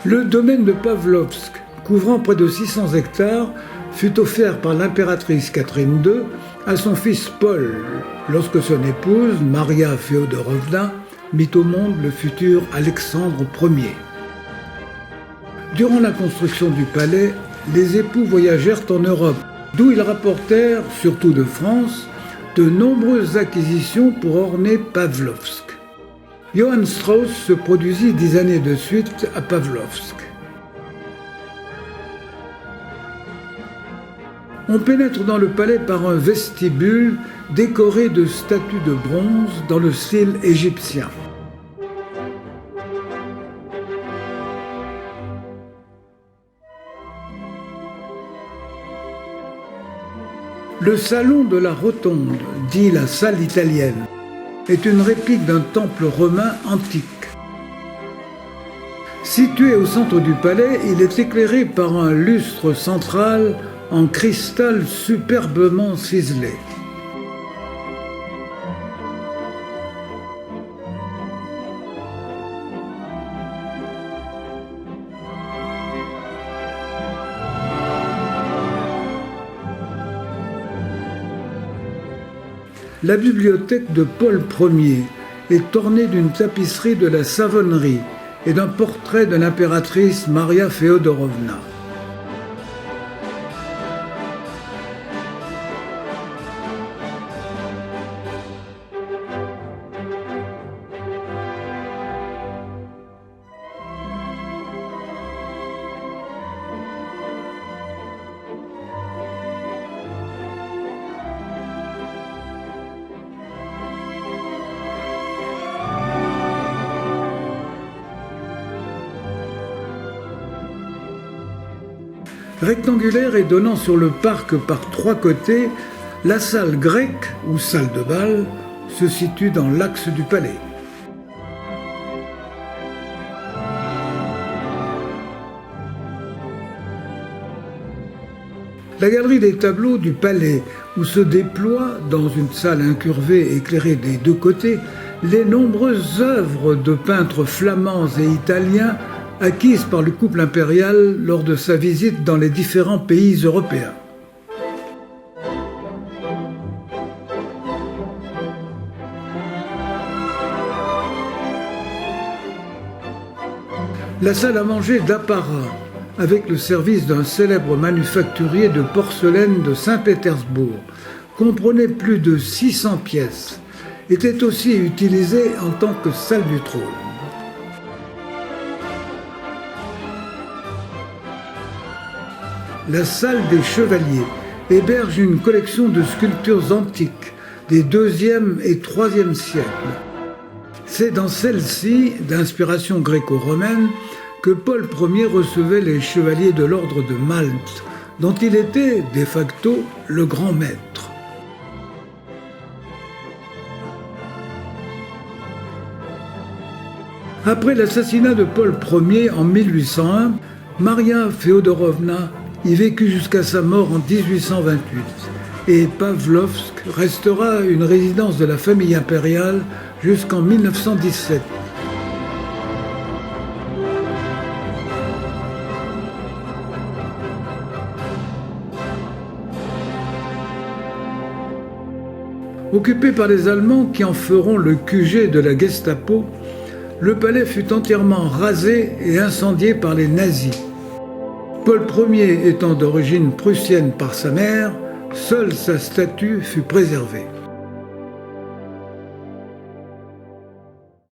Le domaine de Pavlovsk, couvrant près de 600 hectares, fut offert par l'impératrice Catherine II à son fils Paul, lorsque son épouse, Maria Féodorovna, mit au monde le futur Alexandre Ier. Durant la construction du palais, les époux voyagèrent en Europe, d'où ils rapportèrent, surtout de France, de nombreuses acquisitions pour orner Pavlovsk. Johann Strauss se produisit 10 années de suite à Pavlovsk. On pénètre dans le palais par un vestibule décoré de statues de bronze dans le style égyptien. Le salon de la Rotonde, dit la salle italienne, est une réplique d'un temple romain antique. Situé au centre du palais, il est éclairé par un lustre central en cristal superbement ciselé. La bibliothèque de Paul Ier est ornée d'une tapisserie de la Savonnerie et d'un portrait de l'impératrice Maria Féodorovna. Rectangulaire et donnant sur le parc par 3 côtés, la salle grecque, ou salle de bal, se situe dans l'axe du palais. La galerie des tableaux du palais, où se déploient, dans une salle incurvée éclairée des 2 côtés, les nombreuses œuvres de peintres flamands et italiens acquises par le couple impérial lors de sa visite dans les différents pays européens. La salle à manger d'apparat, avec le service d'un célèbre manufacturier de porcelaine de Saint-Pétersbourg, comprenait plus de 600 pièces, était aussi utilisée en tant que salle du trône. La salle des chevaliers héberge une collection de sculptures antiques des 2e et 3e siècles. C'est dans celle-ci, d'inspiration gréco-romaine, que Paul Ier recevait les chevaliers de l'ordre de Malte, dont il était, de facto, le grand maître. Après l'assassinat de Paul Ier en 1801, Maria Féodorovna y vécut jusqu'à sa mort en 1828, et Pavlovsk restera une résidence de la famille impériale jusqu'en 1917. Occupé par les Allemands qui en feront le QG de la Gestapo, le palais fut entièrement rasé et incendié par les nazis. Paul Ier étant d'origine prussienne par sa mère, seule sa statue fut préservée.